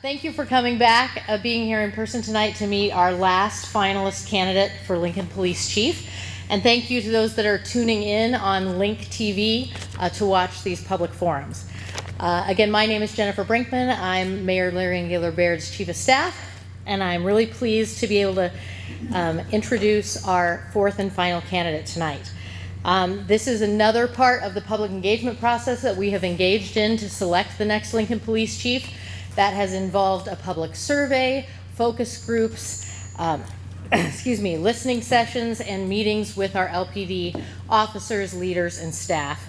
Thank you for coming back, being here in person tonight to meet our last finalist candidate for Lincoln Police Chief. And thank you to those that are tuning in on Link TV to watch these public forums. Again, my name is Jennifer Brinkman. I'm Mayor Larry and Gaylor Baird's Chief of Staff, and I'm really pleased to be able to introduce our fourth and final candidate tonight. This is another part of the public engagement process that we have engaged in to select the next Lincoln Police Chief. That has involved a public survey, focus groups, listening sessions, and meetings with our LPD officers, leaders, and staff.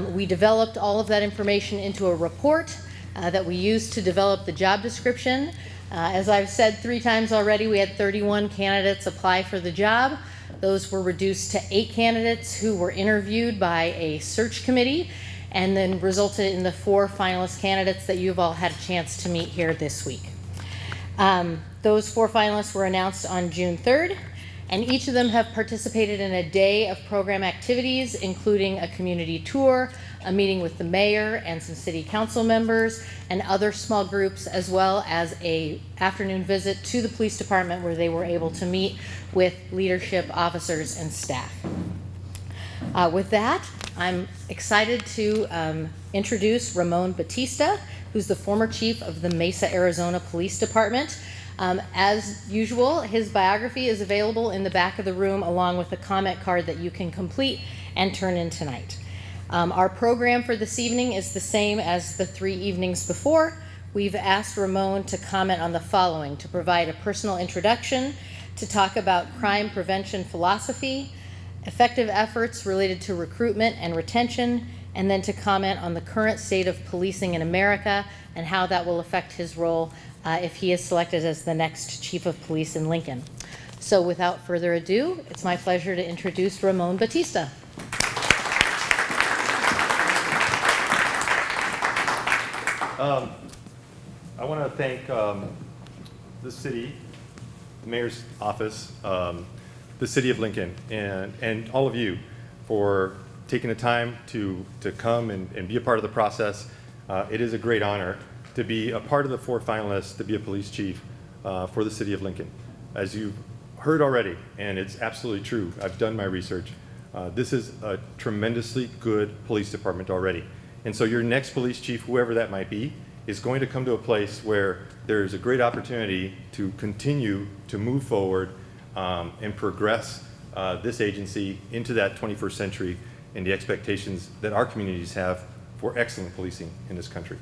We developed all of that information into a report that we used to develop the job description. As I've said 3 times already, we had 31 candidates apply for the job. Those were reduced to 8 candidates who were interviewed by a search committee, and then resulted in the 4 finalist candidates that you've all had a chance to meet here this week. Those 4 finalists were announced on June 3rd, and each of them have participated in a day of program activities, including a community tour, a meeting with the mayor and some city council members, and other small groups, as well as an afternoon visit to the police department where they were able to meet with leadership, officers, and staff. With that, I'm excited to introduce Ramon Batista, who's the former chief of the Mesa, Arizona Police Department. As usual, his biography is available in the back of the room, along with a comment card that you can complete and turn in tonight. Our program for this evening is the same as the 3 evenings before. We've asked Ramon to comment on the following: to provide a personal introduction, to talk about crime prevention philosophy, effective efforts related to recruitment and retention, and then to comment on the current state of policing in America and how that will affect his role if he is selected as the next chief of police in Lincoln. So without further ado, it's my pleasure to introduce Ramon Batista. I want to thank the city, the mayor's office, the city of Lincoln, and all of you for taking the time to come and be a part of the process. It is a great honor to be a part of the 4 finalists to be a police chief for the city of Lincoln. As you've heard already, and it's absolutely true, I've done my research, this is a tremendously good police department already. And so your next police chief, whoever that might be, is going to come to a place where there's a great opportunity to continue to move forward and progress this agency into that 21st century and the expectations that our communities have for excellent policing in this country.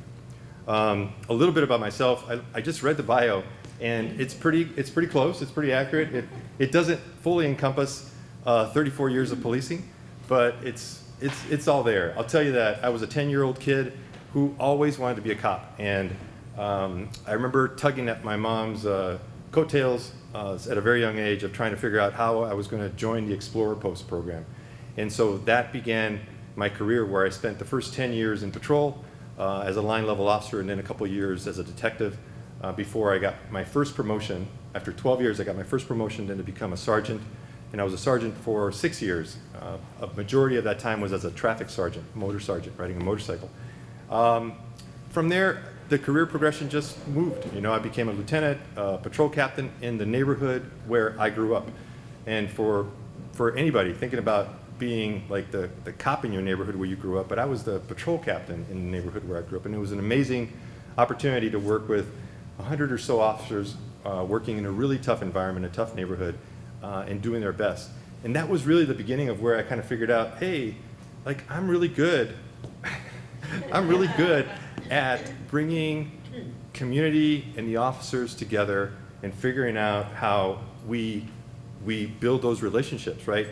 A little bit about myself. I just read the bio, and it's pretty close. It's pretty accurate. It doesn't fully encompass 34 years of policing, but it's all there. I'll tell you that I was a 10-year-old kid who always wanted to be a cop, and I remember tugging at my mom's coattails at a very young age of trying to figure out how I was going to join the Explorer Post program. And so that began my career, where I spent the first 10 years in patrol as a line level officer, and then a couple years as a detective before I got my first promotion. After 12 years, I got my first promotion then to become a sergeant, and I was a sergeant for 6 years. A majority of that time was as a traffic sergeant, motor sergeant, riding a motorcycle. From there, the career progression just moved. You know, I became a lieutenant, patrol captain in the neighborhood where I grew up. And for anybody thinking about being like the cop in your neighborhood where you grew up, but I was the patrol captain in the neighborhood where I grew up. And it was an amazing opportunity to work with 100 or so officers working in a really tough environment, a tough neighborhood, and doing their best. And that was really the beginning of where I kind of figured out, hey, like I'm really good at bringing community and the officers together and figuring out how we build those relationships, right?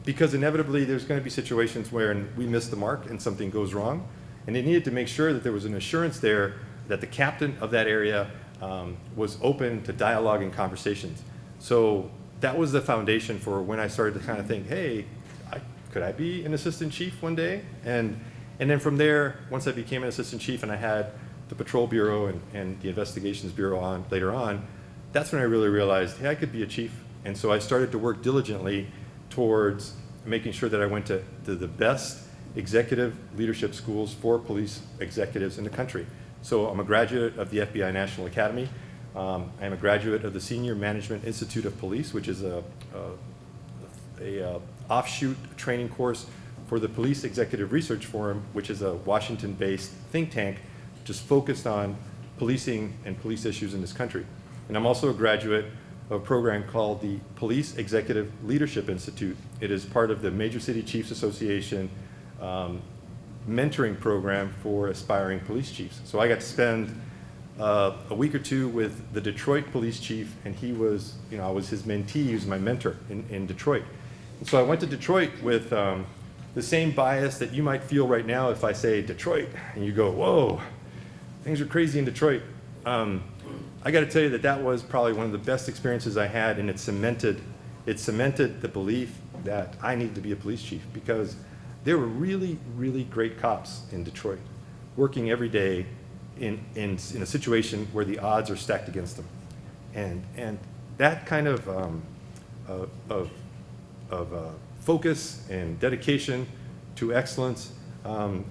Because inevitably there's going to be situations where we miss the mark and something goes wrong, and they needed to make sure that there was an assurance there that the captain of that area was open to dialogue and conversations. So that was the foundation for when I started to kind of think, hey, could I be an assistant chief one day? And then from there, once I became an assistant chief and I had the patrol bureau and the investigations bureau on later on, that's when I really realized, hey, I could be a chief. And so I started to work diligently towards making sure that I went to the best executive leadership schools for police executives in the country. So I'm a graduate of the FBI National Academy. I am a graduate of the Senior Management Institute of Police, which is a offshoot training course for the Police Executive Research Forum, which is a Washington-based think tank just focused on policing and police issues in this country. And I'm also a graduate of a program called the Police Executive Leadership Institute. It is part of the Major City Chiefs Association mentoring program for aspiring police chiefs. So I got to spend a week or two with the Detroit police chief, and he was, I was his mentee, he was my mentor in Detroit. And so I went to Detroit with the same bias that you might feel right now if I say Detroit, and you go, whoa, things are crazy in Detroit. I got to tell you that that was probably one of the best experiences I had, and it cemented the belief that I needed to be a police chief, because there were really, really great cops in Detroit working every day in a situation where the odds are stacked against them. And that kind of focus and dedication to excellence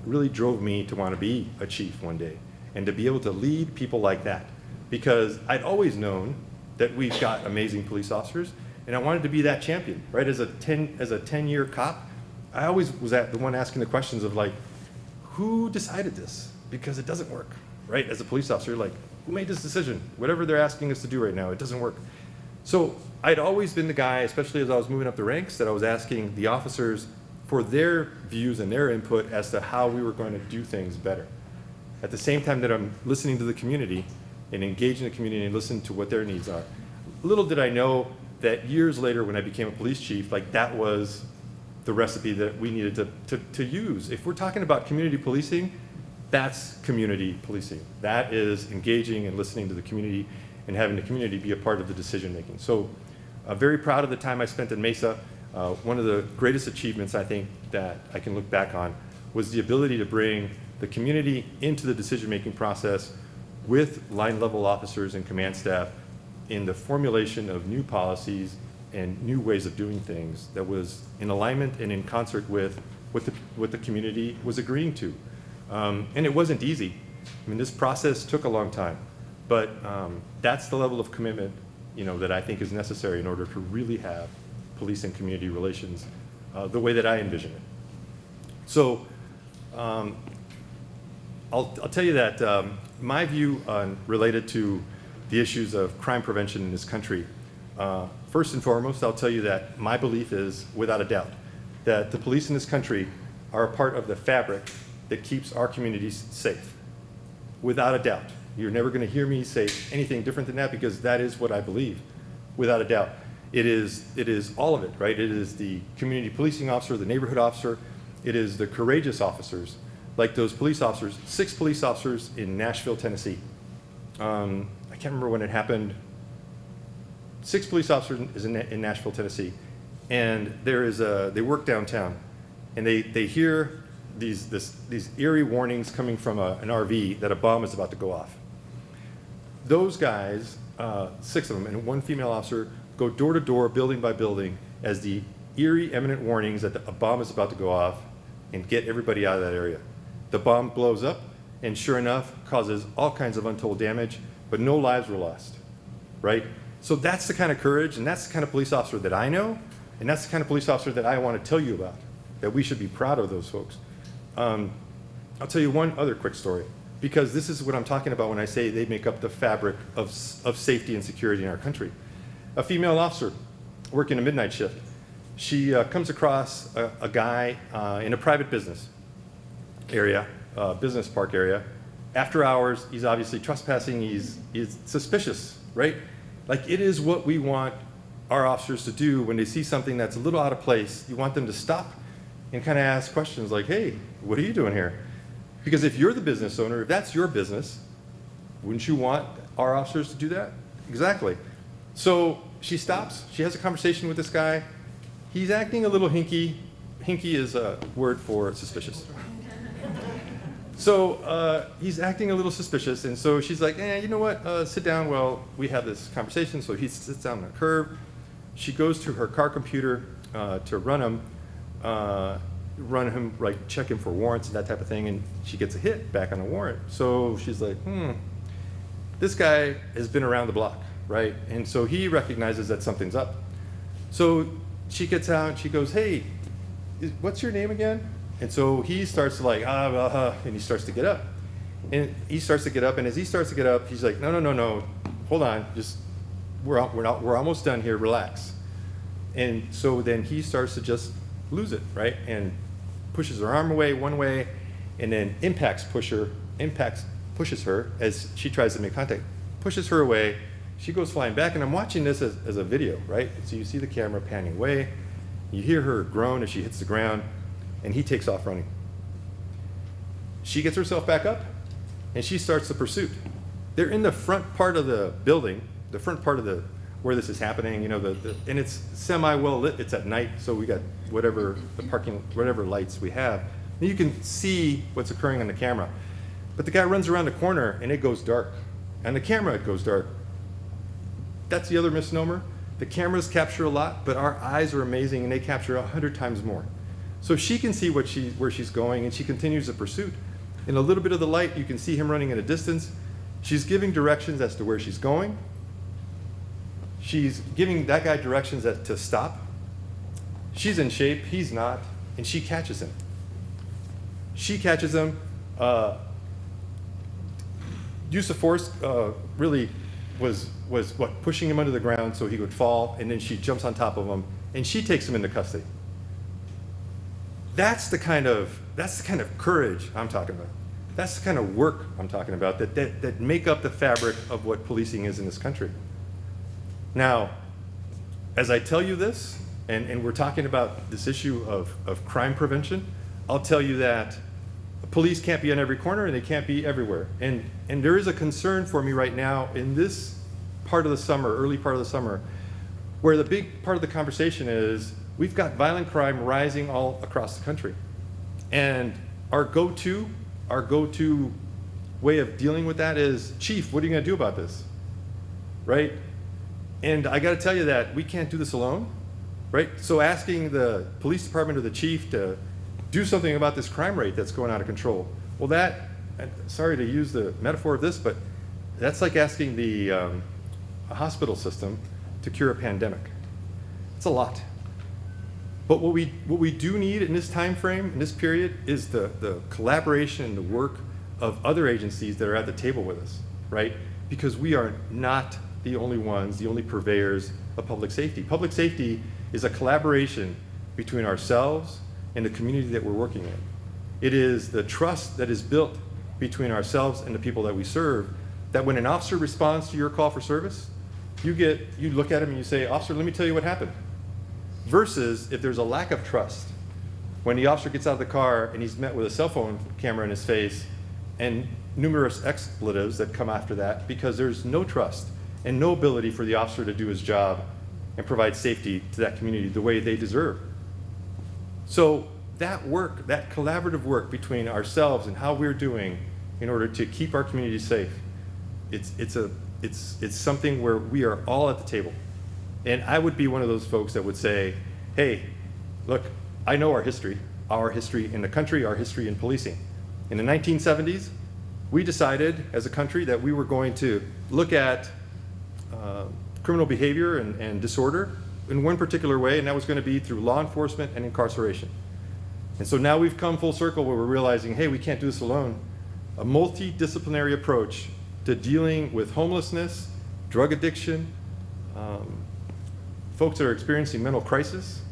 really drove me to want to be a chief one day and to be able to lead people like that. Because I'd always known that we've got amazing police officers, and I wanted to be that champion, right? As a 10-year cop, I always was the one asking the questions of like, who decided this? Because it doesn't work, right? As a police officer, like, who made this decision? Whatever they're asking us to do right now, it doesn't work. So I'd always been the guy, especially as I was moving up the ranks, that I was asking the officers for their views and their input as to how we were going to do things better. At the same time that I'm listening to the community and engaging the community and listening to what their needs are. Little did I know that years later when I became a police chief, like that was the recipe that we needed to use. If we're talking about community policing, that's community policing. That is engaging and listening to the community and having the community be a part of the decision making. So very proud of the time I spent in Mesa. One of the greatest achievements I think that I can look back on was the ability to bring the community into the decision making process with line level officers and command staff in the formulation of new policies and new ways of doing things that was in alignment and in concert with what the community was agreeing to. And it wasn't easy. I mean, this process took a long time, but that's the level of commitment, that I think is necessary in order to really have police and community relations the way that I envision it. So I'll tell you that my view related to the issues of crime prevention in this country, first and foremost, I'll tell you that my belief is, without a doubt, that the police in this country are a part of the fabric that keeps our communities safe. Without a doubt. You're never going to hear me say anything different than that, because that is what I believe, without a doubt. It is all of it, right? It is the community policing officer, the neighborhood officer. It is the courageous officers, like those police officers, 6 police officers in Nashville, Tennessee. I can't remember when it happened. 6 police officers in Nashville, Tennessee. And they work downtown, and they hear these eerie warnings coming from an RV that a bomb is about to go off. Those guys, 6 of them, and 1 female officer, go door to door, building by building, as the eerie, imminent warnings that a bomb is about to go off, and get everybody out of that area. The bomb blows up, and sure enough, causes all kinds of untold damage, but no lives were lost, right? So that's the kind of courage, and that's the kind of police officer that I know, and that's the kind of police officer that I want to tell you about, that we should be proud of those folks. I'll tell you one other quick story, because this is what I'm talking about when I say they make up the fabric of safety and security in our country. A female officer working a midnight shift, she comes across a guy in a private business area, business park area. After hours, he's obviously trespassing, he's suspicious, right? Like, it is what we want our officers to do when they see something that's a little out of place. You want them to stop and kind of ask questions like, hey, what are you doing here? Because if you're the business owner, if that's your business, wouldn't you want our officers to do that? Exactly. So she stops, she has a conversation with this guy. He's acting a little hinky. Hinky is a word for suspicious. So he's acting a little suspicious, and so she's like, you know what, sit down while we have this conversation. So he sits down on the curb. She goes to her car computer to run him, run him, like check him for warrants and that type of thing, and she gets a hit back on a warrant. So she's like, this guy has been around the block, right? And so he recognizes that something's up. So she gets out and she goes, hey, what's your name again? And so he starts to like, and he starts to get up. And he starts to get up, and as he starts to get up, he's like, no, hold on, just, we're almost done here, relax. And so then he starts to just lose it, right? And pushes her arm away one way, and then pushes her as she tries to make contact, pushes her away. She goes flying back, and I'm watching this as a video, right? So you see the camera panning away, you hear her groan as she hits the ground, and he takes off running. She gets herself back up, and she starts the pursuit. They're in the front part of the building, the front part of where this is happening, you know, and it's semi-well lit, it's at night, so we got whatever lights we have. And you can see what's occurring on the camera. But the guy runs around the corner, and it goes dark. On the camera, it goes dark. That's the other misnomer. The cameras capture a lot, but our eyes are amazing, and they capture 100 times more. So she can see where she's going, and she continues the pursuit. In a little bit of the light, you can see him running at a distance. She's giving directions as to where she's going. She's giving that guy directions to stop. She's in shape, he's not, and she catches him. She catches him. Use of force really was what, pushing him under the ground so he would fall, and then she jumps on top of him, and she takes him into custody. That's the kind of courage I'm talking about. That's the kind of work I'm talking about that make up the fabric of what policing is in this country. Now, as I tell you this, and we're talking about this issue of crime prevention, I'll tell you that police can't be on every corner and they can't be everywhere. And there is a concern for me right now in this part of the summer, early part of the summer, where the big part of the conversation is we've got violent crime rising all across the country. And our go-to way of dealing with that is, Chief, what are you going to do about this? Right? And I got to tell you that we can't do this alone, right? So asking the police department or the chief to do something about this crime rate that's going out of control, well, sorry to use the metaphor of this, but that's like asking the hospital system to cure a pandemic. It's a lot. But what we do need in this time frame, in this period, is the collaboration and the work of other agencies that are at the table with us, right? Because we are not the only ones, the only purveyors of public safety. Public safety is a collaboration between ourselves and the community that we're working in. It is the trust that is built between ourselves and the people that we serve, that when an officer responds to your call for service, you look at him and you say, officer, let me tell you what happened. Versus if there's a lack of trust, when the officer gets out of the car and he's met with a cell phone camera in his face and numerous expletives that come after that, because there's no trust and no ability for the officer to do his job and provide safety to that community the way they deserve. So that work, that collaborative work between ourselves and how we're doing in order to keep our community safe, it's something where we are all at the table. And I would be one of those folks that would say, hey, look, I know our history in the country, our history in policing. In the 1970s, we decided as a country that we were going to look at criminal behavior and disorder in one particular way, and that was going to be through law enforcement and incarceration. And so now we've come full circle where we're realizing, hey, we can't do this alone. A multidisciplinary approach to dealing with homelessness, drug addiction, folks that are experiencing mental crisis.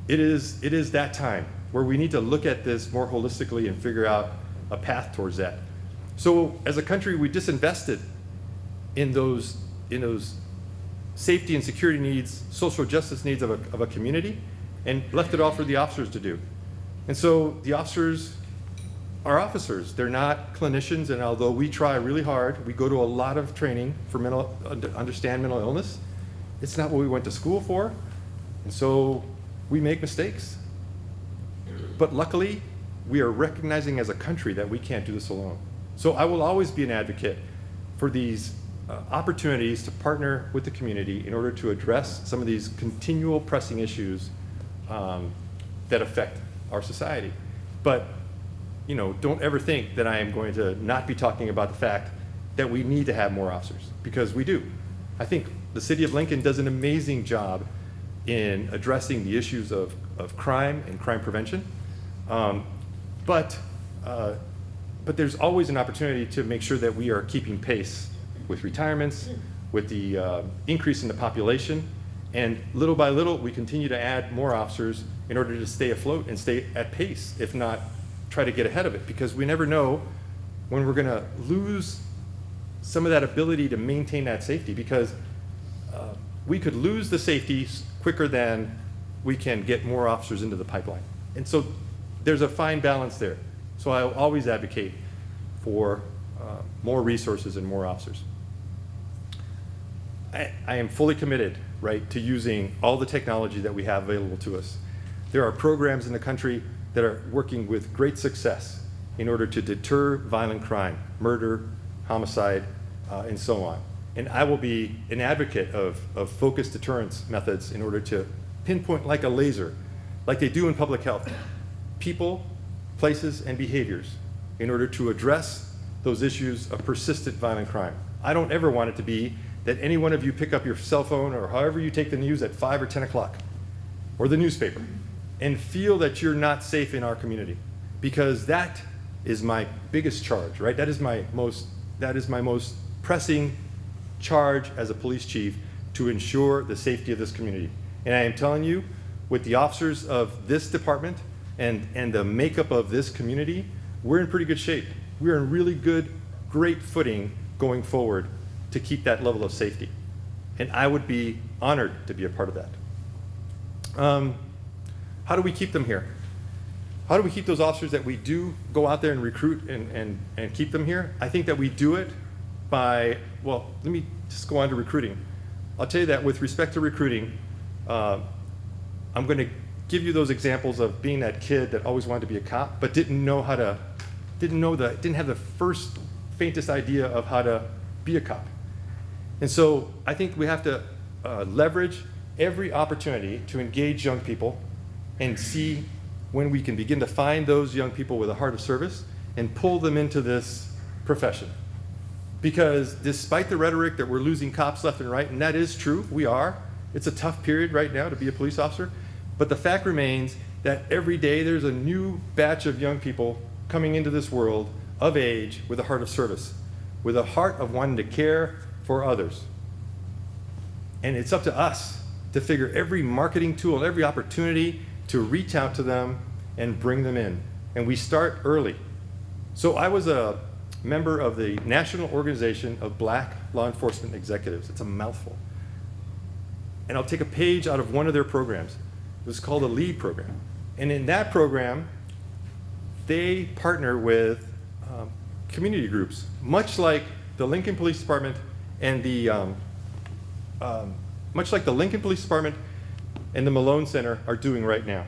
It is that time where we need to look at this more holistically and figure out a path towards that. So as a country, we disinvested in those safety and security needs, social justice needs of a community, and left it all for the officers to do. And so the officers are officers. They're not clinicians, and although we try really hard, we go to a lot of training for understand mental illness, it's not what we went to school for, and so we make mistakes. But luckily, we are recognizing as a country that we can't do this alone. So I will always be an advocate for these opportunities to partner with the community in order to address some of these continual pressing issues that affect our society. But, you know, don't ever think that I am going to not be talking about the fact that we need to have more officers, because we do. I think the city of Lincoln does an amazing job in addressing the issues of crime and crime prevention. But there's always an opportunity to make sure that we are keeping pace with retirements, with the increase in the population, and little by little, we continue to add more officers in order to stay afloat and stay at pace, if not try to get ahead of it, because we never know when we're gonna lose some of that ability to maintain that safety, because we could lose the safety quicker than we can get more officers into the pipeline. And so there's a fine balance there. So I'll always advocate for more resources and more officers. I am fully committed, right, to using all the technology that we have available to us. There are programs in the country that are working with great success in order to deter violent crime, murder, homicide, and so on. And I will be an advocate of focused deterrence methods in order to pinpoint like a laser, like they do in public health, people, places, and behaviors in order to address those issues of persistent violent crime. I don't ever want it to be that any one of you pick up your cell phone or however you take the news at 5 or 10 o'clock, or the newspaper, and feel that you're not safe in our community, because that is my biggest charge, right? That is my most pressing charge as a police chief, to ensure the safety of this community. And I am telling you, with the officers of this department and the makeup of this community, we're in pretty good shape. We're in really good, great footing going forward to keep that level of safety. And I would be honored to be a part of that. How do we keep them here? How do we keep those officers that we do go out there and recruit and keep them here? I think that we do it by, well, let me just go on to recruiting. I'll tell you that with respect to recruiting, I'm going to give you those examples of being that kid that always wanted to be a cop, but didn't have the first faintest idea of how to be a cop. And so I think we have to leverage every opportunity to engage young people and see when we can begin to find those young people with a heart of service and pull them into this profession. Because despite the rhetoric that we're losing cops left and right, and that is true, we are. It's a tough period right now to be a police officer. But the fact remains that every day there's a new batch of young people coming into this world of age with a heart of service, with a heart of wanting to care for others. And it's up to us to figure every marketing tool, every opportunity to reach out to them and bring them in. And we start early. So I was a member of the National Organization of Black Law Enforcement Executives. It's a mouthful. And I'll take a page out of one of their programs. It was called a LEAD program. And in that program, they partner with community groups, much like the Lincoln Police Department and the Malone Center are doing right now.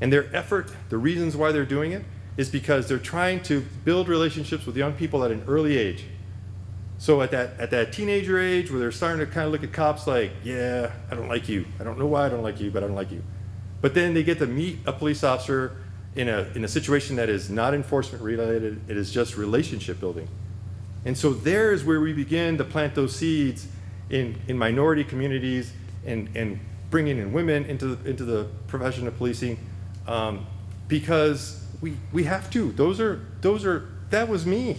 And their effort, the reasons why they're doing it, is because they're trying to build relationships with young people at an early age. So at that teenager age where they're starting to kind of look at cops like, yeah, I don't like you. I don't know why I don't like you, but I don't like you. But then they get to meet a police officer in a situation that is not enforcement related, it is just relationship building. And so there is where we begin to plant those seeds in minority communities and bringing in women into the profession of policing, because we have to. That was me,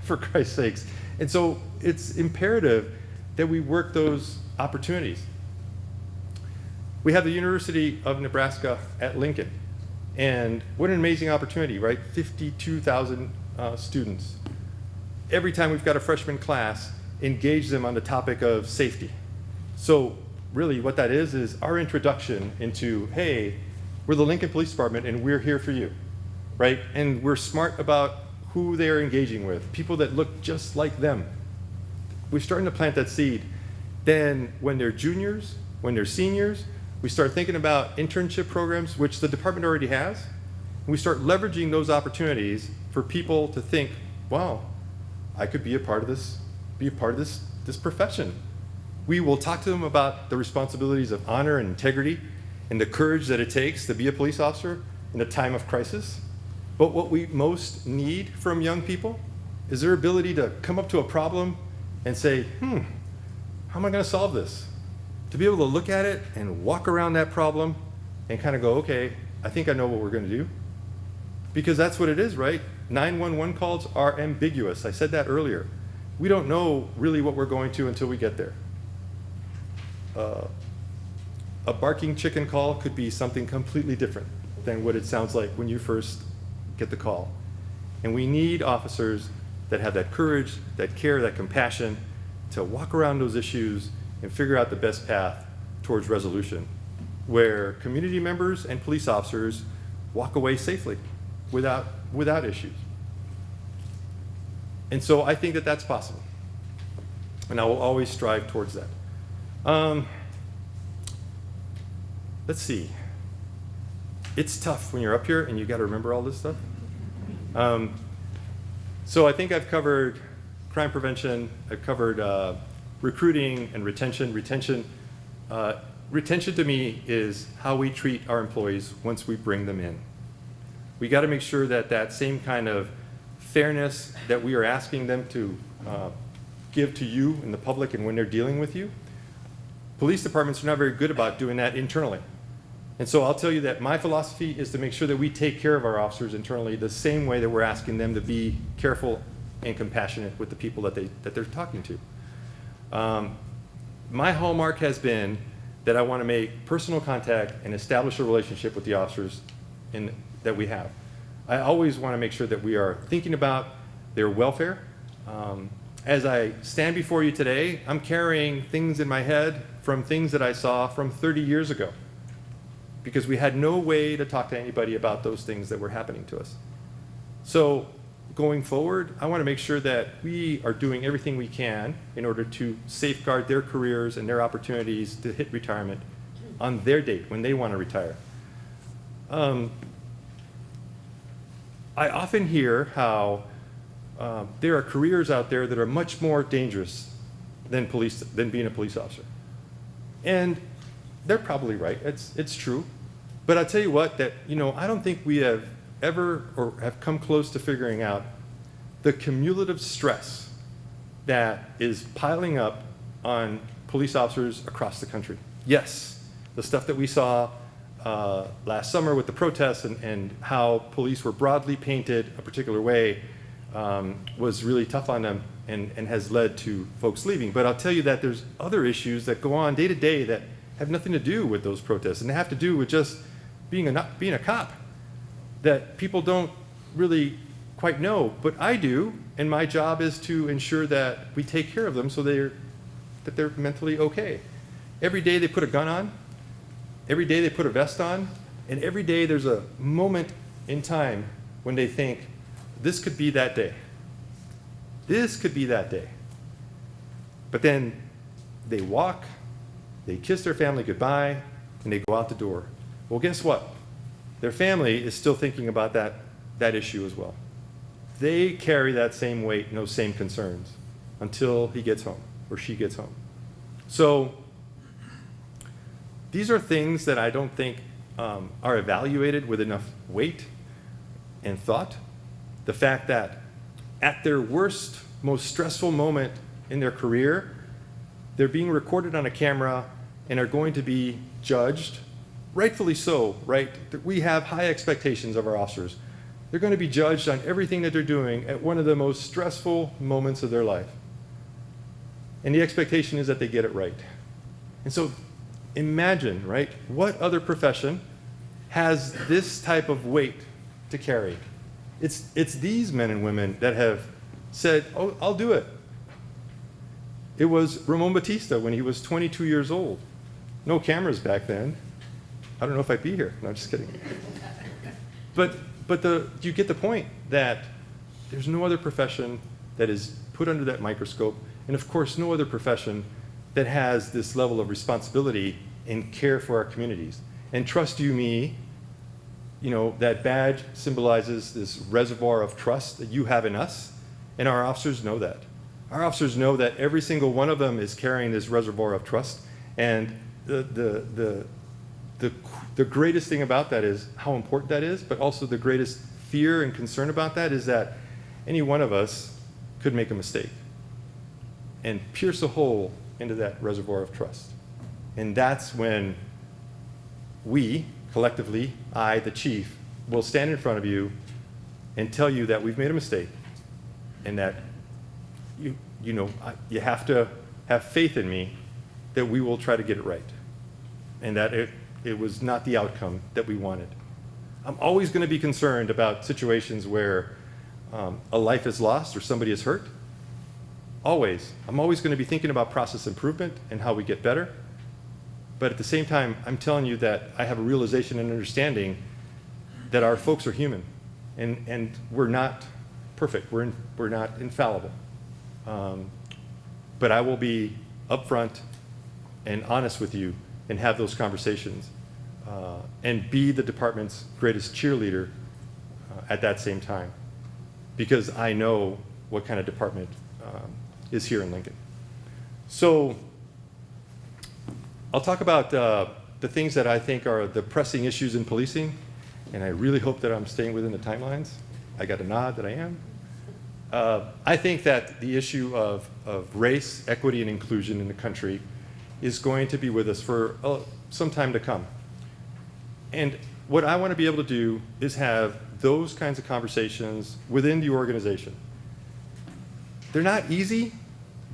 for Christ's sakes. And so it's imperative that we work those opportunities. We have the University of Nebraska at Lincoln. And what an amazing opportunity, right? 52,000 students. Every time we've got a freshman class, engage them on the topic of safety. So really what that is our introduction into, hey, we're the Lincoln Police Department and we're here for you, right? And we're smart about who they're engaging with, people that look just like them. We're starting to plant that seed. Then when they're juniors, when they're seniors, we start thinking about internship programs, which the department already has. And we start leveraging those opportunities for people to think, wow, I could be a part of this profession. We will talk to them about the responsibilities of honor and integrity and the courage that it takes to be a police officer. in a time of crisis. But what we most need from young people is their ability to come up to a problem and say, how am I going to solve this? To be able to look at it and walk around that problem and kind of go, okay, I think I know what we're going to do. Because that's what it is, right? 911 calls are ambiguous. I said that earlier. We don't know really what we're going to until we get there. A barking chicken call could be something completely different than what it sounds like when you first get the call. And we need officers that have that courage, that care, that compassion to walk around those issues and figure out the best path towards resolution, where community members and police officers walk away safely without issues. And so I think that that's possible. And I will always strive towards that. Let's see. It's tough when you're up here and you got to remember all this stuff. So I think I've covered crime prevention. I've covered recruiting and retention. Retention to me is how we treat our employees once we bring them in. We got to make sure that that same kind of fairness that we are asking them to give to you and the public and when they're dealing with you, police departments are not very good about doing that internally. And so I'll tell you that my philosophy is to make sure that we take care of our officers internally the same way that we're asking them to be careful and compassionate with the people that they're talking to. My hallmark has been that I want to make personal contact and establish a relationship with the officers that we have. I always want to make sure that we are thinking about their welfare. As I stand before you today, I'm carrying things in my head from things that I saw from 30 years ago, because we had no way to talk to anybody about those things that were happening to us. So going forward, I want to make sure that we are doing everything we can in order to safeguard their careers and their opportunities to hit retirement on their date when they want to retire. I often hear how there are careers out there that are much more dangerous than being a police officer. And they're probably right, it's true. But I'll tell you what, that I don't think we have ever or have come close to figuring out the cumulative stress that is piling up on police officers across the country. Yes, the stuff that we saw last summer with the protests and how police were broadly painted a particular way was really tough on them and has led to folks leaving. But I'll tell you that there's other issues that go on day to day that have nothing to do with those protests, and they have to do with just being a cop that people don't really quite know, but I do, and my job is to ensure that we take care of them so that they're mentally okay. Every day they put a gun on, every day they put a vest on, and every day there's a moment in time when they think, this could be that day. This could be that day. But then they walk, they kiss their family goodbye, and they go out the door. Well, guess what? Their family is still thinking about that issue as well. They carry that same weight and those same concerns until he gets home or she gets home. So these are things that I don't think are evaluated with enough weight and thought. The fact that at their worst, most stressful moment in their career, they're being recorded on a camera and are going to be judged, rightfully so, right? We have high expectations of our officers. They're going to be judged on everything that they're doing at one of the most stressful moments of their life. And the expectation is that they get it right. And so imagine, right, what other profession has this type of weight to carry? It's these men and women that have said, oh, I'll do it. It was Ramon Batista when he was 22 years old. No cameras back then. I don't know if I'd be here. No, I'm just kidding. But you get the point that there's no other profession that is put under that microscope, and of course no other profession that has this level of responsibility and care for our communities. And trust you me, that badge symbolizes this reservoir of trust that you have in us, and our officers know that. Our officers know that every single one of them is carrying this reservoir of trust, and the the greatest thing about that is how important that is, but also the greatest fear and concern about that is that any one of us could make a mistake and pierce a hole into that reservoir of trust. And that's when we, collectively, I, the chief, will stand in front of you and tell you that we've made a mistake and that you have to have faith in me that we will try to get it right and that it was not the outcome that we wanted. I'm always going to be concerned about situations where a life is lost or somebody is hurt. Always. I'm always going to be thinking about process improvement and how we get better. But at the same time, I'm telling you that I have a realization and understanding that our folks are human and we're not perfect. We're not infallible. But I will be upfront and honest with you and have those conversations and be the department's greatest cheerleader at that same time, because I know what kind of department is here in Lincoln. So I'll talk about the things that I think are the pressing issues in policing, and I really hope that I'm staying within the timelines. I got a nod that I am. I think that the issue of race, equity, and inclusion in the country is going to be with us for some time to come. And what I want to be able to do is have those kinds of conversations within the organization. They're not easy,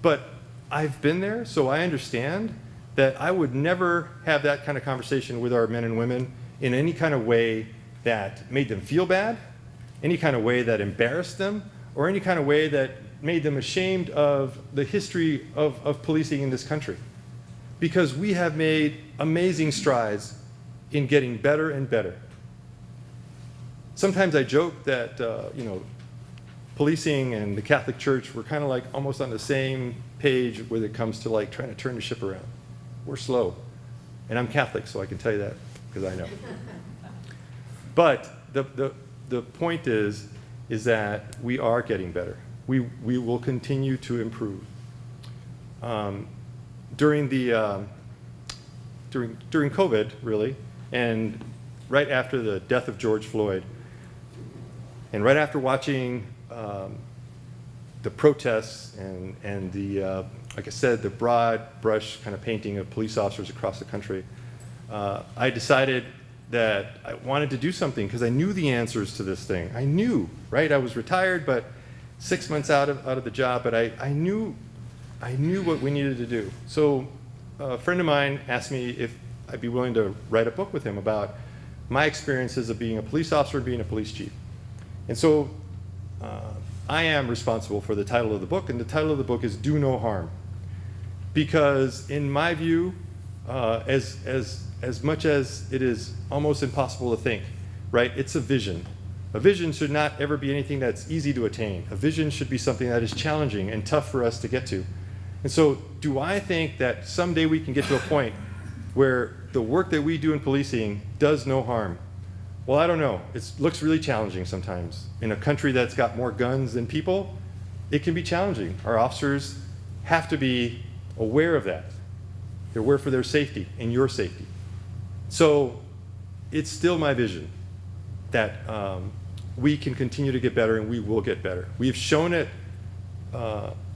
but I've been there, so I understand that I would never have that kind of conversation with our men and women in any kind of way that made them feel bad, any kind of way that embarrassed them, or any kind of way that made them ashamed of the history of policing in this country. Because we have made amazing strides in getting better and better. Sometimes I joke that policing and the Catholic Church, we're kind of like almost on the same page when it comes to like trying to turn the ship around. We're slow. And I'm Catholic, so I can tell you that, because I know. But the point is that we are getting better. We will continue to improve. During COVID, really, and right after the death of George Floyd, and right after watching the protests and the, like I said, the broad brush kind of painting of police officers across the country, I decided that I wanted to do something because I knew the answers to this thing. I knew, right? I was retired, but 6 months out of the job, but I knew what we needed to do. So a friend of mine asked me if I'd be willing to write a book with him about my experiences of being a police officer and being a police chief. And so I am responsible for the title of the book, and the title of the book is Do No Harm. Because in my view, as much as it is almost impossible to think, right, it's a vision. A vision should not ever be anything that's easy to attain. A vision should be something that is challenging and tough for us to get to. And so do I think that someday we can get to a point where the work that we do in policing does no harm? Well, I don't know. It looks really challenging sometimes. In a country that's got more guns than people, it can be challenging. Our officers have to be aware of that. They're aware for their safety and your safety. So it's still my vision that we can continue to get better, and we will get better. We've shown it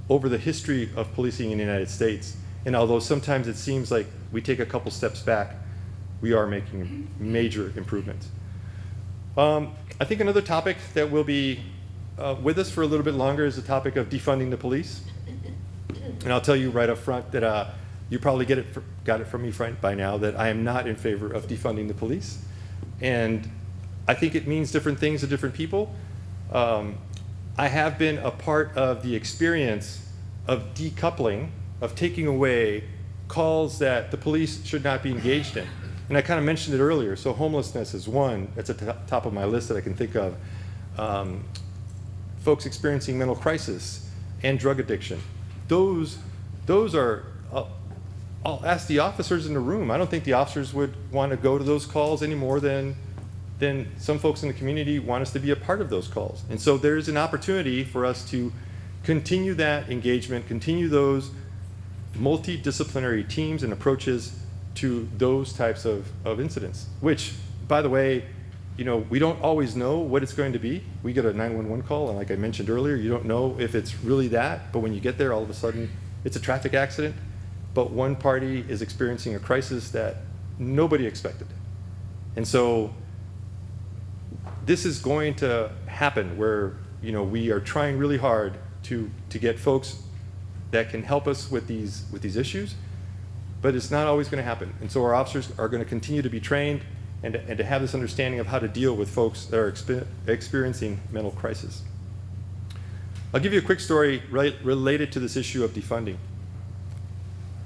over the history of policing in the United States. And although sometimes it seems like we take a couple steps back, we are making major improvements. I think another topic that will be with us for a little bit longer is the topic of defunding the police. And I'll tell you right up front that you probably got it from me by now that I am not in favor of defunding the police. And I think it means different things to different people. I have been a part of the experience of decoupling, of taking away calls that the police should not be engaged in. And I kind of mentioned it earlier. So homelessness is one that's at the top of my list that I can think of. Folks experiencing mental crisis and drug addiction. Those are, I'll ask the officers in the room. I don't think the officers would want to go to those calls any more than some folks in the community want us to be a part of those calls. And so there's an opportunity for us to continue that engagement, continue those multidisciplinary teams and approaches to those types of incidents, which, by the way, we don't always know what it's going to be. We get a 911 call, and like I mentioned earlier, you don't know if it's really that, but when you get there, all of a sudden, it's a traffic accident, but one party is experiencing a crisis that nobody expected. And so this is going to happen where, we are trying really hard to get folks that can help us with these issues, but it's not always going to happen. And so our officers are going to continue to be trained and to have this understanding of how to deal with folks that are experiencing mental crisis. I'll give you a quick story related to this issue of defunding.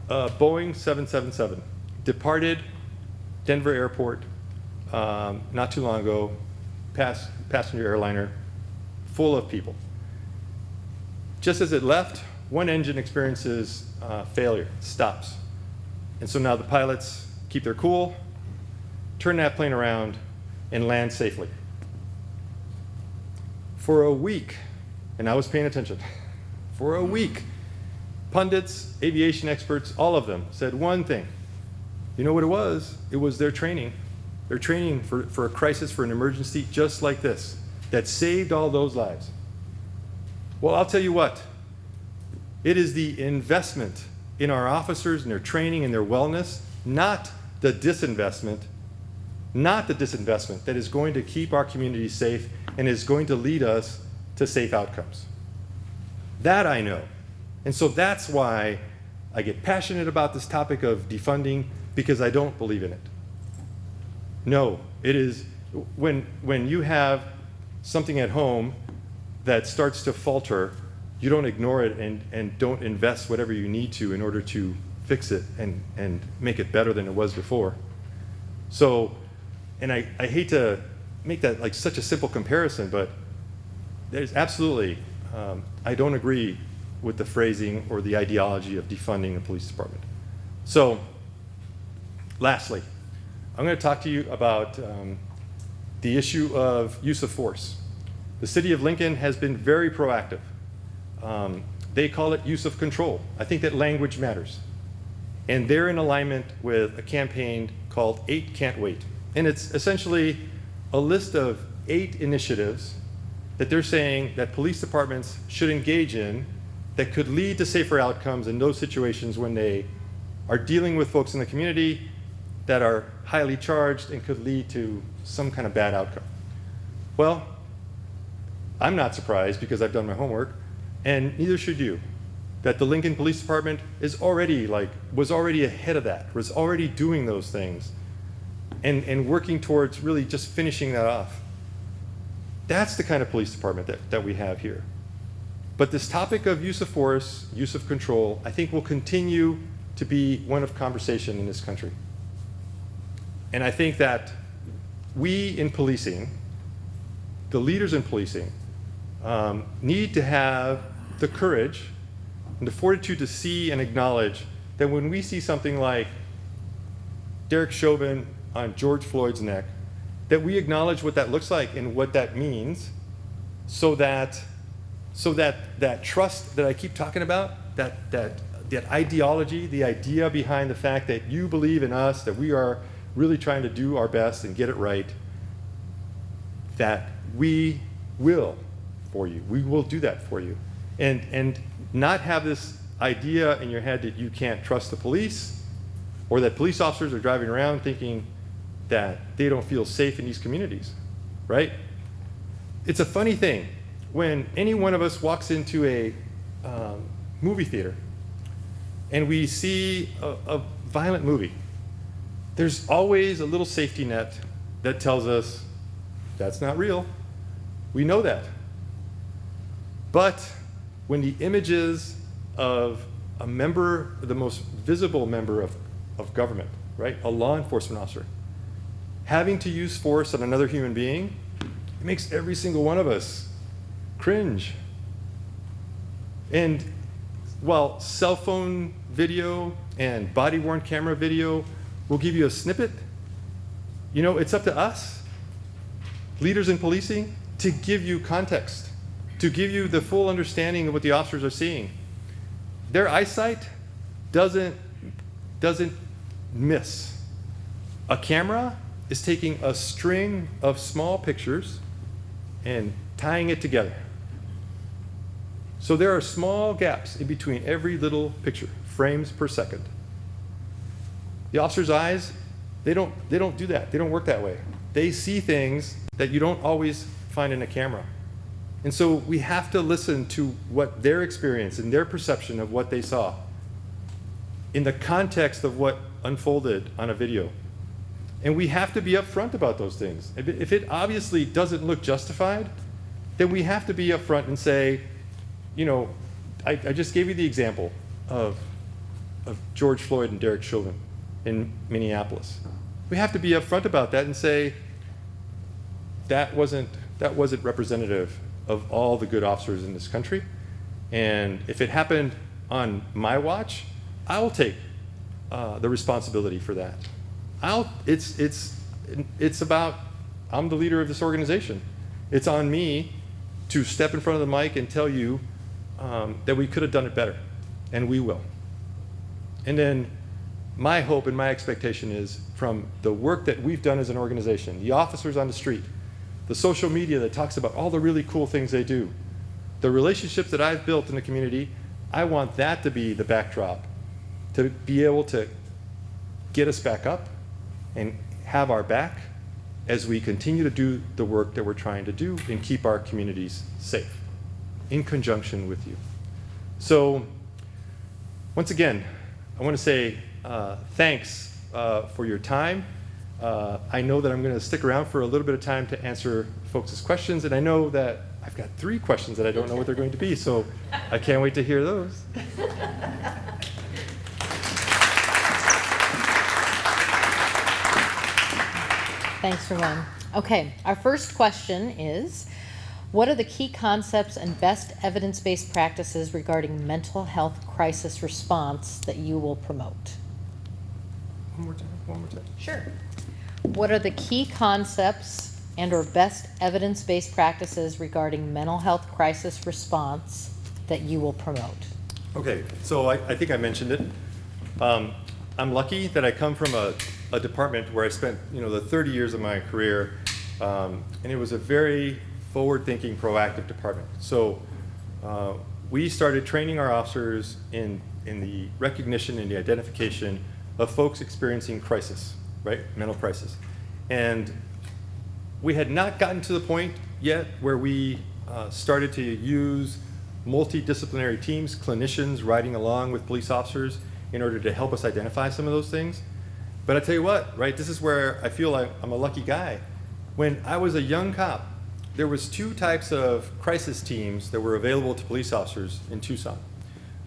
Boeing 777 departed Denver Airport not too long ago, passenger airliner, full of people. Just as it left, one engine experiences failure, stops. And so now the pilots keep their cool, turn that plane around, and land safely. For a week, and I was paying attention, for a week, pundits, aviation experts, all of them said one thing. You know what it was? It was their training. Their training for a crisis, for an emergency just like this, that saved all those lives. Well, I'll tell you what. It is the investment in our officers and their training and their wellness, not the disinvestment that is going to keep our communities safe and is going to lead us to safe outcomes. That I know. And so that's why I get passionate about this topic of defunding, because I don't believe in it. No, it is when you have something at home that starts to falter, you don't ignore it and don't invest whatever you need to in order to fix it and make it better than it was before. So, and I hate to make that like such a simple comparison, but there's absolutely, I don't agree with the phrasing or the ideology of defunding the police department. So, lastly, I'm going to talk to you about the issue of use of force. The city of Lincoln has been very proactive. They call it use of control. I think that language matters. And they're in alignment with a campaign called 8 Can't Wait. And it's essentially a list of 8 initiatives that they're saying that police departments should engage in that could lead to safer outcomes in those situations when they are dealing with folks in the community that are highly charged and could lead to some kind of bad outcome. Well, I'm not surprised because I've done my homework, and neither should you, that the Lincoln Police Department was already ahead of that, was already doing those things and working towards really just finishing that off. That's the kind of police department that we have here. But this topic of use of force, use of control, I think will continue to be one of conversation in this country. And I think that we in policing, the leaders in policing, need to have the courage and the fortitude to see and acknowledge that when we see something like Derek Chauvin on George Floyd's neck, that we acknowledge what that looks like and what that means, so that trust that I keep talking about, that ideology, the idea behind the fact that you believe in us, that we are really trying to do our best and get it right, that we will for you. We will do that for you. And not have this idea in your head that you can't trust the police, or that police officers are driving around thinking that they don't feel safe in these communities, right? It's a funny thing. When any one of us walks into a movie theater and we see a violent movie, there's always a little safety net that tells us that's not real. We know that. But when the images of a member, the most visible member of government, right, a law enforcement officer, having to use force on another human being, it makes every single one of us cringe. And while cell phone video and body-worn camera video will give you a snippet, it's up to us, leaders in policing, to give you context, to give you the full understanding of what the officers are seeing. Their eyesight doesn't miss. A camera is taking a string of small pictures and tying it together. So there are small gaps in between every little picture, frames per second. The officer's eyes, they don't do that. They don't work that way. They see things that you don't always find in a camera. And so we have to listen to what their experience and their perception of what they saw in the context of what unfolded on a video. And we have to be upfront about those things. If it obviously doesn't look justified, then we have to be upfront and say, you know, I just gave you the example of George Floyd and Derek Chauvin in Minneapolis. We have to be upfront about that and say, that wasn't representative of all the good officers in this country. And if it happened on my watch, I will take the responsibility for that. It's about, I'm the leader of this organization. It's on me to step in front of the mic and tell you that we could have done it better, and we will. And then my hope and my expectation is from the work that we've done as an organization, the officers on the street, the social media that talks about all the really cool things they do, the relationships that I've built in the community, I want that to be the backdrop, to be able to get us back up and have our back as we continue to do the work that we're trying to do and keep our communities safe in conjunction with you. So once again, I want to say thanks for your time. I know that I'm going to stick around for a little bit of time to answer folks' questions, and I know that I've got 3 questions that I don't know what they're going to be, so I can't wait to hear those. Thanks, Ramon. Okay, our first question is, what are the key concepts and best evidence-based practices regarding mental health crisis response that you will promote? One more time. Sure. What are the key concepts and or best evidence-based practices regarding mental health crisis response that you will promote? Okay, so I think I mentioned it. I'm lucky that I come from a department where I spent the 30 years of my career, and it was a very forward-thinking, proactive department. So we started training our officers in the recognition and the identification of folks experiencing crisis, right? Mental crisis. And we had not gotten to the point yet where we started to use multidisciplinary teams, clinicians riding along with police officers in order to help us identify some of those things. But I tell you what, right, this is where I feel like I'm a lucky guy. When I was a young cop, there was 2 types of crisis teams that were available to police officers in Tucson.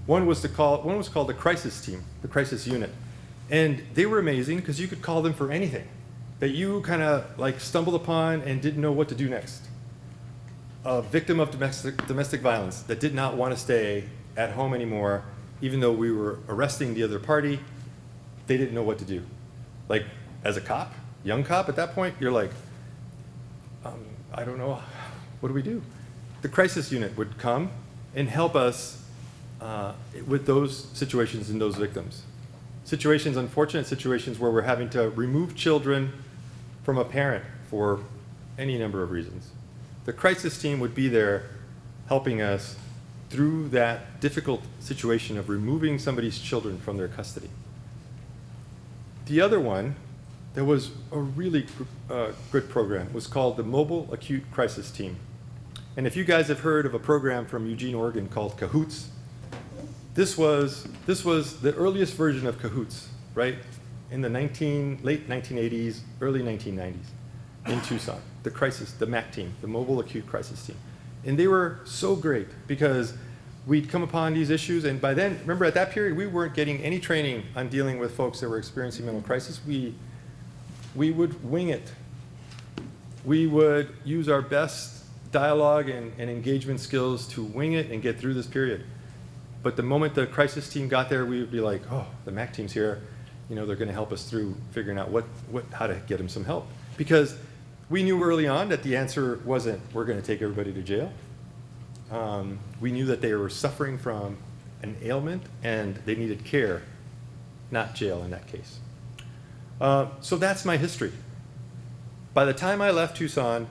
One was called the crisis team, the crisis unit. And they were amazing because you could call them for anything that you kind of like stumbled upon and didn't know what to do next. A victim of domestic violence that did not want to stay at home anymore, even though we were arresting the other party, they didn't know what to do. Like, as a cop, young cop at that point, you're like, I don't know, what do we do? The crisis unit would come and help us with those situations and those victims. Situations, unfortunate situations where we're having to remove children from a parent for any number of reasons. The crisis team would be there helping us through that difficult situation of removing somebody's children from their custody. The other one, that was a really good program, was called the Mobile Acute Crisis Team. And if you guys have heard of a program from Eugene, Oregon called Cahoots, this was the earliest version of Cahoots, right? In the late 1980s, early 1990s in Tucson, the MAC team, the Mobile Acute Crisis Team. And they were so great because we'd come upon these issues, and by then, remember at that period, we weren't getting any training on dealing with folks that were experiencing mental crisis. We would wing it. We would use our best dialogue and engagement skills to wing it and get through this period. But the moment the crisis team got there, we would be like, oh, the MAC team's here. They're going to help us through figuring out how to get them some help. Because we knew early on that the answer wasn't, we're going to take everybody to jail. We knew that they were suffering from an ailment and they needed care, not jail in that case. So that's my history. By the time I left Tucson,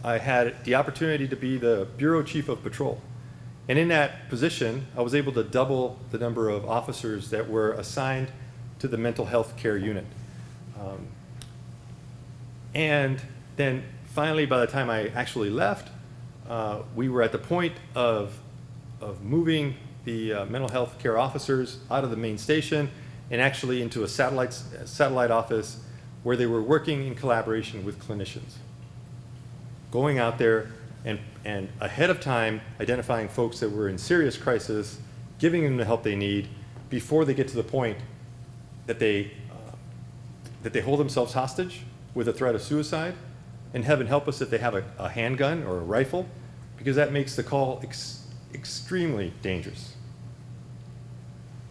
I had the opportunity to be the Bureau Chief of Patrol. And in that position, I was able to double the number of officers that were assigned to the mental health care unit. And then finally, by the time I actually left, we were at the point of moving the mental health care officers out of the main station and actually into a satellite office where they were working in collaboration with clinicians. Going out there and ahead of time identifying folks that were in serious crisis, giving them the help they need before they get to the point that they hold themselves hostage with a threat of suicide, and heaven help us if they have a handgun or a rifle, because that makes the call extremely dangerous.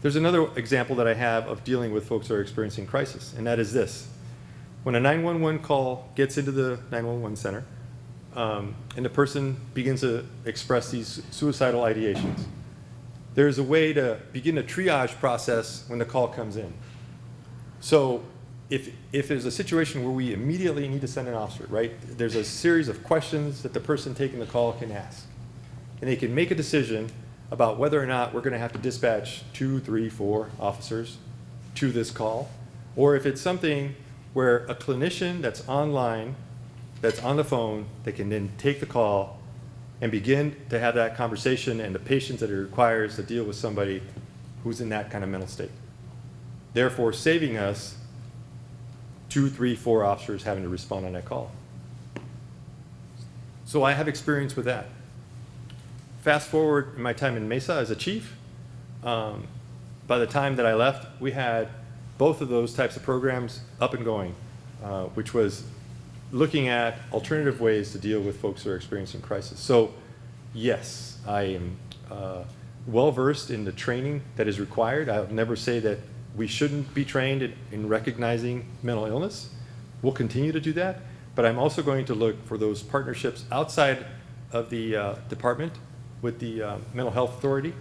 There's another example that I have of dealing with folks who are experiencing crisis, and that is this. When a 911 call gets into the 911 center, and the person begins to express these suicidal ideations, there's a way to begin a triage process when the call comes in. So if there's a situation where we immediately need to send an officer, right, there's a series of questions that the person taking the call can ask. And they can make a decision about whether or not we're going to have to dispatch 2, 3, 4 officers to this call, or if it's something where a clinician that's online, that's on the phone, that can then take the call and begin to have that conversation and the patience that it requires to deal with somebody who's in that kind of mental state. Therefore, saving us 2, 3, 4 officers having to respond on that call. So I have experience with that. Fast forward in my time in Mesa as a chief, by the time that I left, we had both of those types of programs up and going, which was looking at alternative ways to deal with folks who are experiencing crisis. So yes, I am well-versed in the training that is required. I'll never say that we shouldn't be trained in recognizing mental illness. We'll continue to do that, but I'm also going to look for those partnerships outside of the department with the Mental Health Authority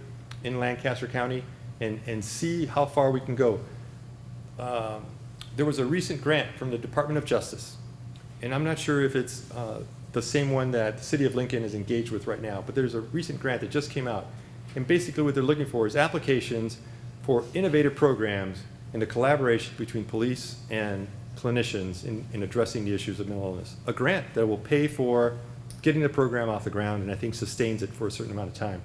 in Lancaster County and see how far we can go. There was a recent grant from the Department of Justice, and I'm not sure if it's the same one that the City of Lincoln is engaged with right now, but there's a recent grant that just came out. And basically what they're looking for is applications for innovative programs in the collaboration between police and clinicians in addressing the issues of mental illness. A grant that will pay for getting the program off the ground and I think sustains it for a certain amount of time.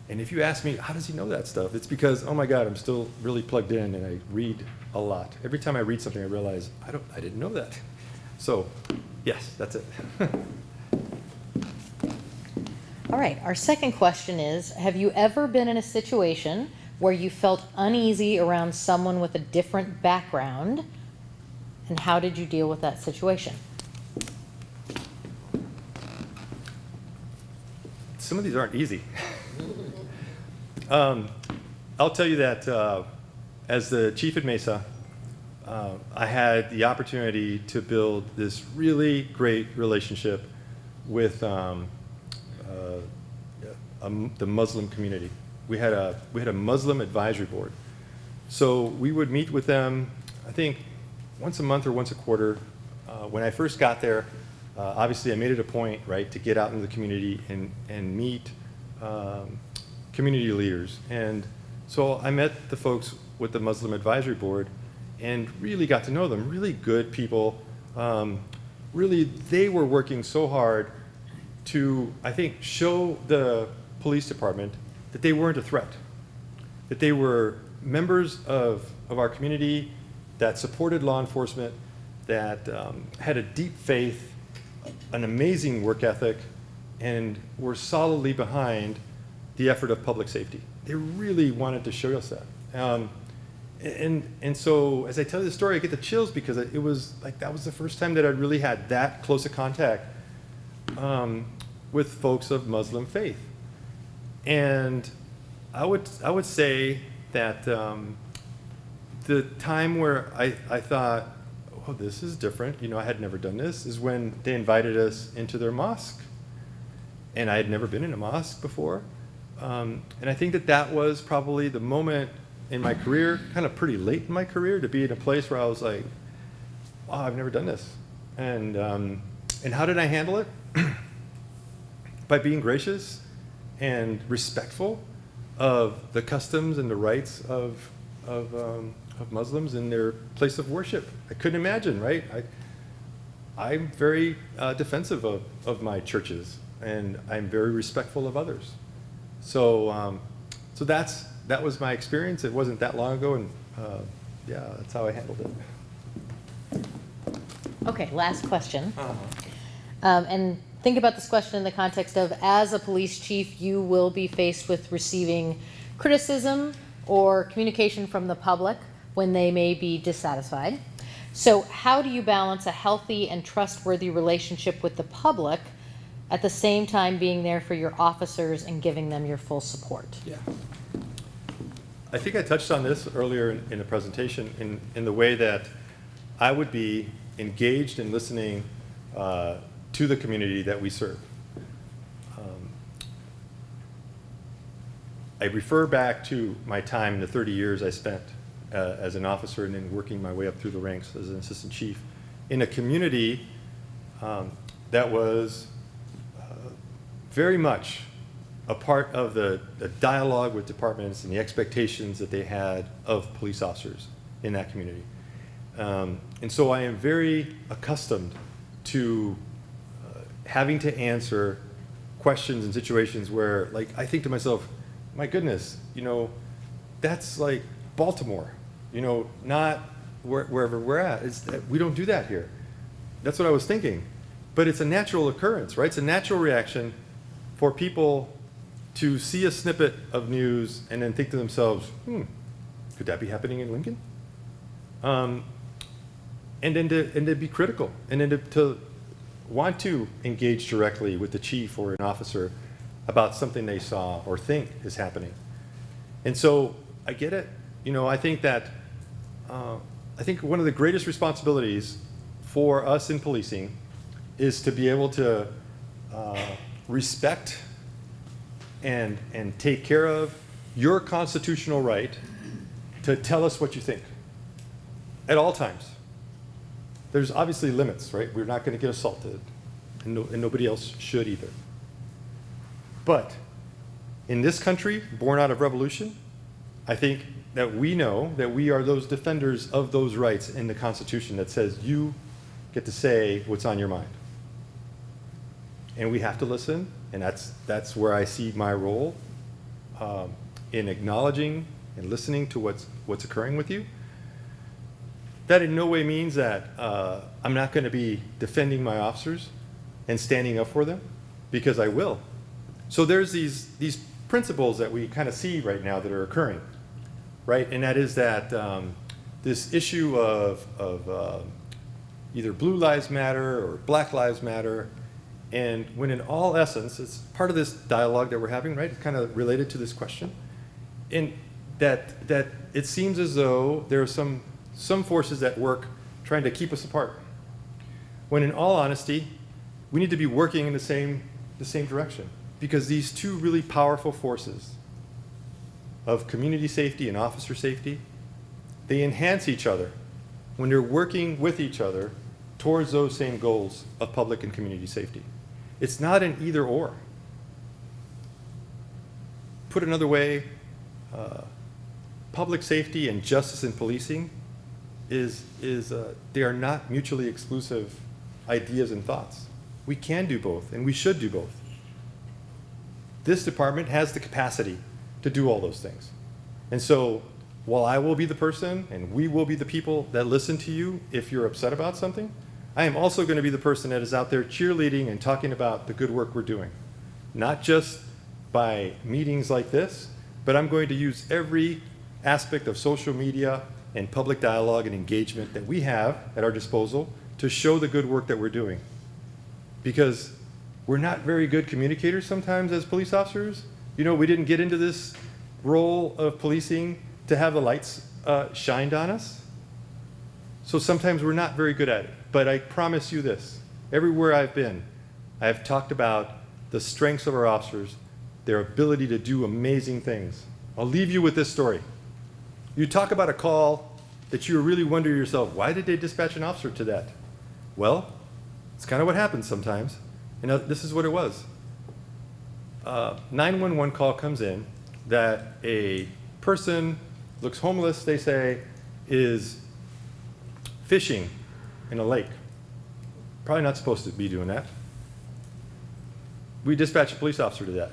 And if you ask me, how does he know that stuff? It's because, oh my God, I'm still really plugged in and I read a lot. Every time I read something, I realize, I didn't know that. So, yes, that's it. All right, our second question is, have you ever been in a situation where you felt uneasy around someone with a different background, and how did you deal with that situation? Some of these aren't easy. I'll tell you that as the chief at Mesa, I had the opportunity to build this really great relationship with the Muslim community. We had a Muslim advisory board. So we would meet with them, I think, once a month or once a quarter. When I first got there, obviously I made it a point, right, to get out into the community and meet community leaders. And so I met the folks with the Muslim advisory board and really got to know them, really good people. Really, they were working so hard to, I think, show the police department that they weren't a threat, that they were members of our community that supported law enforcement, that had a deep faith, an amazing work ethic, and were solidly behind the effort of public safety. They really wanted to show us that. And so as I tell you the story, I get the chills because it was like that was the first time that I'd really had that close a contact with folks of Muslim faith. And I would say that the time where I thought, oh, this is different, I had never done this, is when they invited us into their mosque. And I had never been in a mosque before. And I think that was probably the moment in my career, kind of pretty late in my career, to be in a place where I was like, wow, I've never done this. And how did I handle it? By being gracious and respectful of the customs and the rights of Muslims in their place of worship. I couldn't imagine, right? I'm very defensive of my churches, and I'm very respectful of others. So that was my experience. It wasn't that long ago, and yeah, that's how I handled it. Okay, last question. And think about this question in the context of, as a police chief, you will be faced with receiving criticism or communication from the public when they may be dissatisfied. So how do you balance a healthy and trustworthy relationship with the public at the same time being there for your officers and giving them your full support? Yeah. I think I touched on this earlier in the presentation in the way that I would be engaged in listening to the community that we serve. I refer back to my time in the 30 years I spent as an officer and then working my way up through the ranks as an assistant chief in a community that was very much a part of the dialogue with departments and the expectations that they had of police officers in that community. And so I am very accustomed to having to answer questions in situations where, like, I think to myself, my goodness, that's like Baltimore, not wherever we're at. We don't do that here. That's what I was thinking. But it's a natural occurrence, right? It's a natural reaction for people to see a snippet of news and then think to themselves, could that be happening in Lincoln? And then to be critical, and then to want to engage directly with the chief or an officer about something they saw or think is happening. And so I get it. I think that I think one of the greatest responsibilities for us in policing is to be able to respect and take care of your constitutional right to tell us what you think at all times. There's obviously limits, right? We're not going to get assaulted, and nobody else should either. But in this country, born out of revolution, I think that we know that we are those defenders of those rights in the Constitution that says you get to say what's on your mind. And we have to listen, and that's where I see my role in acknowledging and listening to what's occurring with you. That in no way means that I'm not going to be defending my officers and standing up for them, because I will. So there's these principles that we kind of see right now that are occurring, right? And that is that this issue of either Blue Lives Matter or Black Lives Matter, and when in all essence, it's part of this dialogue that we're having, right? It's kind of related to this question, and that it seems as though there are some forces at work trying to keep us apart, when in all honesty, we need to be working in the same direction, because these two really powerful forces of community safety and officer safety, they enhance each other when they're working with each other towards those same goals of public and community safety. It's not an either or. Put another way, public safety and justice in policing they are not mutually exclusive ideas and thoughts. We can do both, and we should do both. This department has the capacity to do all those things. And so while I will be the person, and we will be the people that listen to you if you're upset about something, I am also going to be the person that is out there cheerleading and talking about the good work we're doing. Not just by meetings like this, but I'm going to use every aspect of social media and public dialogue and engagement that we have at our disposal to show the good work that we're doing. Because we're not very good communicators sometimes as police officers. We didn't get into this role of policing to have the lights shined on us. So sometimes we're not very good at it. But I promise you this, everywhere I've been, I have talked about the strengths of our officers, their ability to do amazing things. I'll leave you with this story. You talk about a call that you really wonder to yourself, why did they dispatch an officer to that? Well, it's kind of what happens sometimes. And this is what it was. 911 call comes in that a person looks homeless, they say, is fishing in a lake. Probably not supposed to be doing that. We dispatch a police officer to that.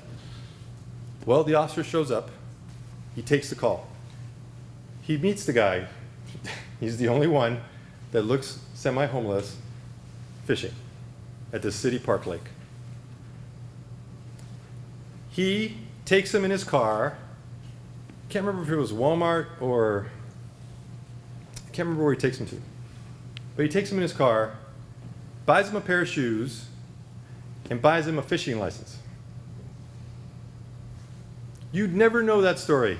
Well, the officer shows up. He takes the call. He meets the guy. He's the only one that looks semi-homeless fishing at the city park lake. He takes him in his car. Can't remember if it was Walmart or I can't remember where he takes him to. But he takes him in his car, buys him a pair of shoes, and buys him a fishing license. You'd never know that story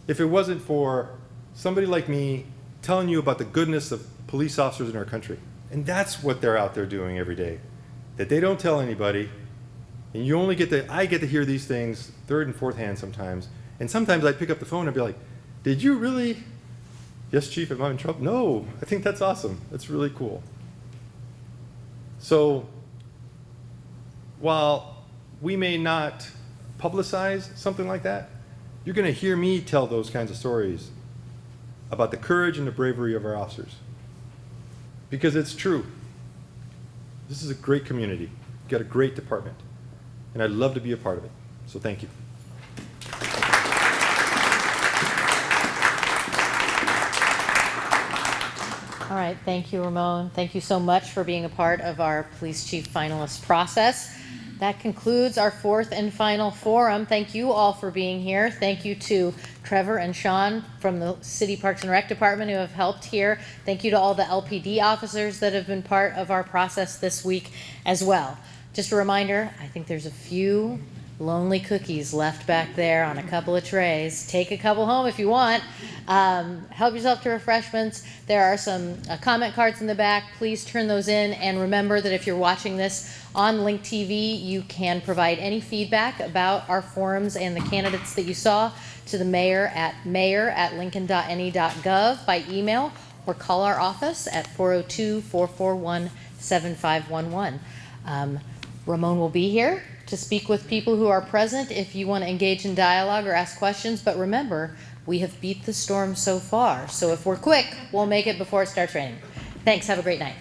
if it wasn't for somebody like me telling you about the goodness of police officers in our country. And that's what they're out there doing every day, that they don't tell anybody. And you only I get to hear these things third and fourth hand sometimes. And sometimes I'd pick up the phone and be like, did you really? Yes, Chief, am I in trouble? No, I think that's awesome. That's really cool. So while we may not publicize something like that, you're going to hear me tell those kinds of stories about the courage and the bravery of our officers. Because it's true. This is a great community. You've got a great department. And I'd love to be a part of it. So thank you. All right, thank you, Ramon. Thank you so much for being a part of our police chief finalist process. That concludes our fourth and final forum. Thank you all for being here. Thank you to Trevor and Sean from the City Parks and Rec Department who have helped here. Thank you to all the LPD officers that have been part of our process this week as well. Just a reminder, I think there's a few lonely cookies left back there on a couple of trays. Take a couple home if you want. Help yourself to refreshments. There are some comment cards in the back. Please turn those in. And remember that if you're watching this on Link TV, you can provide any feedback about our forums and the candidates that you saw to the mayor@lincoln.ne.gov by email or call our office at 402-441-7511. Ramon will be here to speak with people who are present if you want to engage in dialogue or ask questions. But remember, we have beat the storm so far. So if we're quick, we'll make it before it starts raining. Thanks. Have a great night.